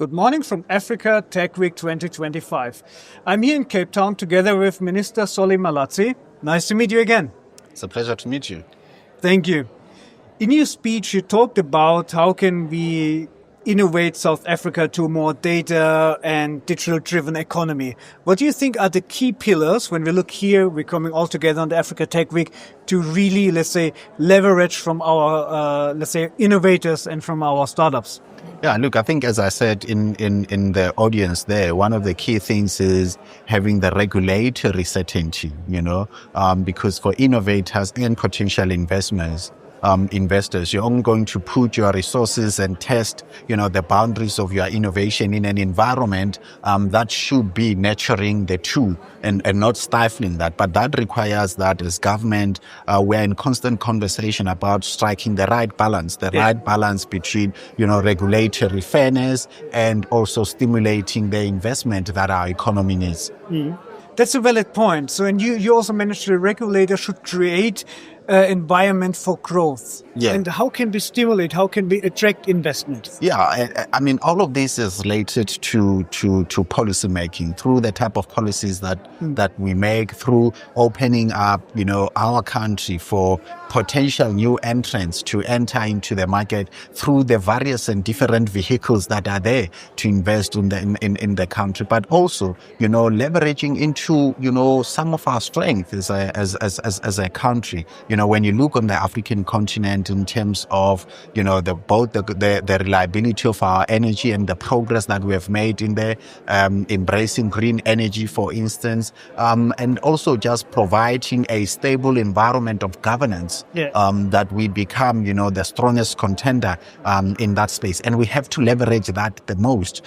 Good morning from Africa Tech Week 2025. I'm here in Cape Town together with Minister Solly Malatsi. Nice to meet you again. It's a pleasure to meet you. Thank you. In your speech, you talked about how can we innovate South Africa to a more data and digital-driven economy. What do you think are the key pillars when we look here, we're coming all together on the Africa Tech Week to really, leverage from our, innovators and from our startups? Yeah, look, I think as I said in the audience there, one of the key things is having the regulatory certainty, because for innovators and potential investors, you're only going to put your resources and test, the boundaries of your innovation in an environment that should be nurturing the two and not stifling that. But that requires that as government, we're in constant conversation about striking the right balance, right balance between, regulatory fairness and also stimulating the investment that our economy needs. Mm. That's a valid point. So, and you also mentioned the regulator should create environment for growth. Yeah. And how can we stimulate? How can we attract investment? Yeah, I mean, all of this is related to policy making through the type of policies that we make, through opening up, our country for potential new entrants to enter into the market through the various and different vehicles that are there to invest in the country, but also, leveraging into, some of our strengths as a country. When you look on the African continent in terms of, both the reliability of our energy and the progress that we have made in there, embracing green energy, for instance, and also just providing a stable environment of governance, that we become, the strongest contender in that space. And we have to leverage that the most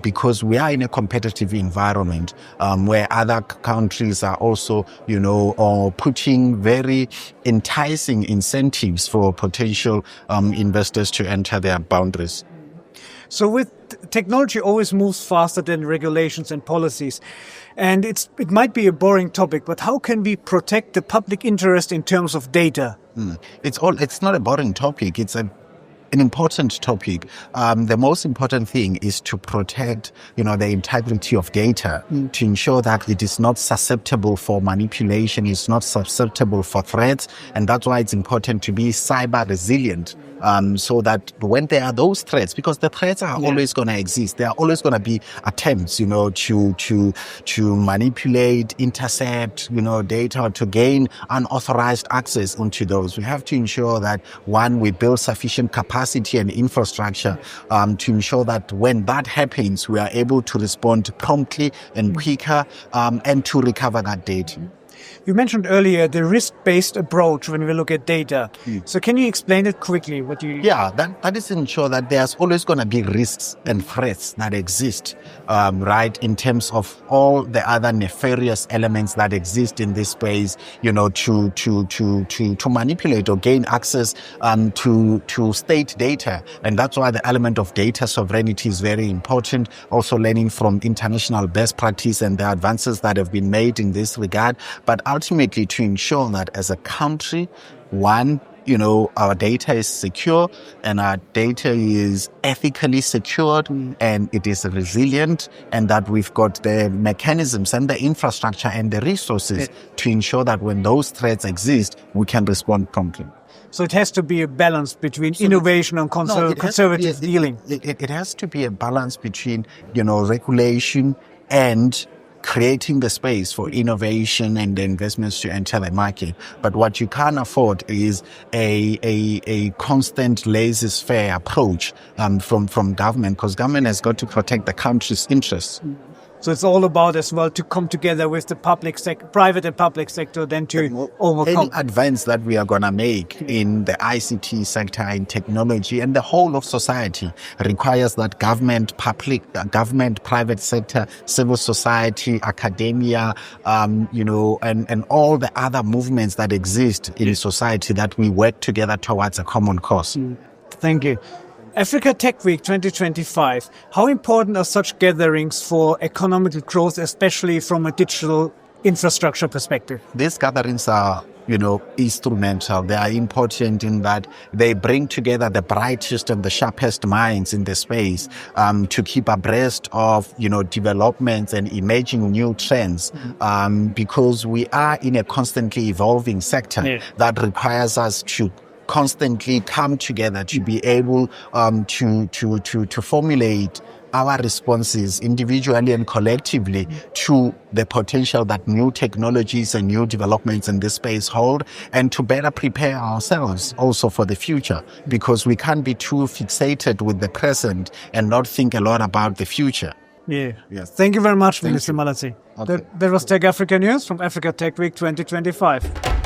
because we are in a competitive environment where other countries are also, putting very enticing incentives for potential investors to enter their boundaries. So with technology always moves faster than regulations and policies. And it might be a boring topic, but how can we protect the public interest in terms of data? It's not a boring topic. It's an important topic. The most important thing is to protect, the integrity of data, to ensure that it is not susceptible for manipulation, it's not susceptible for threats, and that's why it's important to be cyber resilient. So that when there are those threats, because the threats are always going to exist, there are always going to be attempts, to manipulate, intercept, data, to gain unauthorized access onto those. We have to ensure that, one, we build sufficient capacity and infrastructure to ensure that when that happens, we are able to respond promptly and quicker and to recover that data. You mentioned earlier the risk-based approach when we look at data. So can you explain it quickly? Yeah, that is to ensure that there's always going to be risks and threats that exist, right, in terms of all the other nefarious elements that exist in this space, to manipulate or gain access to state data. And that's why the element of data sovereignty is very important. Also learning from international best practice and the advances that have been made in this regard. But ultimately to ensure that as a country, one, our data is secure and our data is ethically secured and it is resilient, and that we've got the mechanisms and the infrastructure and the resources to ensure that when those threats exist, we can respond promptly. So it has to be a balance between innovation and conservative dealing. It has to be a balance between, regulation and creating the space for innovation and the investments to enter the market. But what you can't afford is a constant laissez-faire approach from government, because government has got to protect the country's interests. So it's all about as well to come together with the private and public sector then to overcome. Any advance that we are going to make in the ICT sector, in technology, and the whole of society requires that government, private sector, civil society, academia, and all the other movements that exist in society, that we work together towards a common cause. Thank you. Africa Tech Week 2025, how important are such gatherings for economic growth, especially from a digital infrastructure perspective? These gatherings are, instrumental. They are important in that they bring together the brightest and the sharpest minds in the space to keep abreast of, developments and emerging new trends, because we are in a constantly evolving sector that requires us to constantly come together to be able to formulate our responses individually and collectively to the potential that new technologies and new developments in this space hold, and to better prepare ourselves also for the future, because we can't be too fixated with the present and not think a lot about the future. Yeah. Yes. Thank you very much, Mr. Malatsi. Okay. That was Tech Africa News from Africa Tech Week 2025.